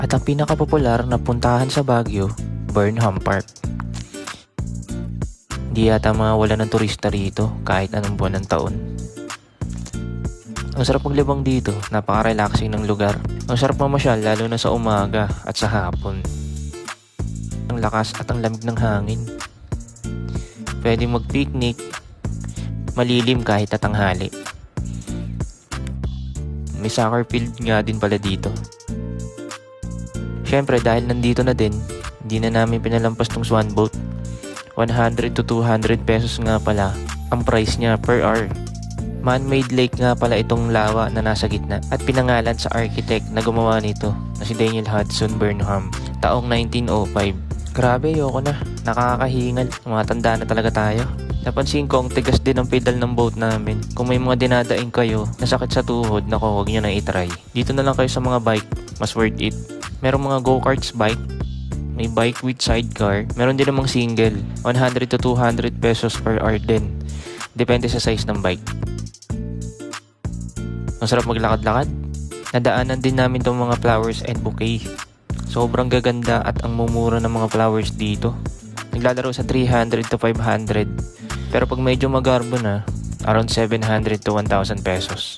At ang pinakapopular na puntahan sa Baguio, Burnham Park. Hindi yata mawala ng turista rito kahit anong buwan ng taon. Ang sarap maglibang dito, napaka-relaxing ng lugar. Ang sarap mamasyal lalo na sa umaga at sa hapon. Ang lakas at ang lamig ng hangin. Pwede mag-picnic, malilim kahit tatanghali. May soccer field nga din pala dito. Syempre dahil nandito na din, hindi na namin pinalampas tong swan boat. 100 to 200 pesos nga pala ang price niya per hour. Man-made lake nga pala itong lawa na nasa gitna at pinangalan sa architect na gumawa nito na si Daniel Hudson Burnham taong 1905. Grabe, ayoko na. Nakakahingal. Tumatanda na talaga tayo. Napansin ko ang tigas din ng pedal ng boat namin. Kung may mga dinadaing kayo na sakit sa tuhod, nako, huwag nyo na itry. Dito na lang kayo sa mga bike. Mas worth it. Merong mga go-karts bike. May bike with sidecar. Meron din namang single. 100 to 200 pesos per hour din. Depende sa size ng bike. Ang sarap maglakad-lakad. Nadaanan din namin itong mga flowers and bouquet. Sobrang gaganda at ang mumura ng mga flowers dito. Naglalaro sa 300 to 500. Pero pag medyo magarbo na, around 700 to 1,000 pesos.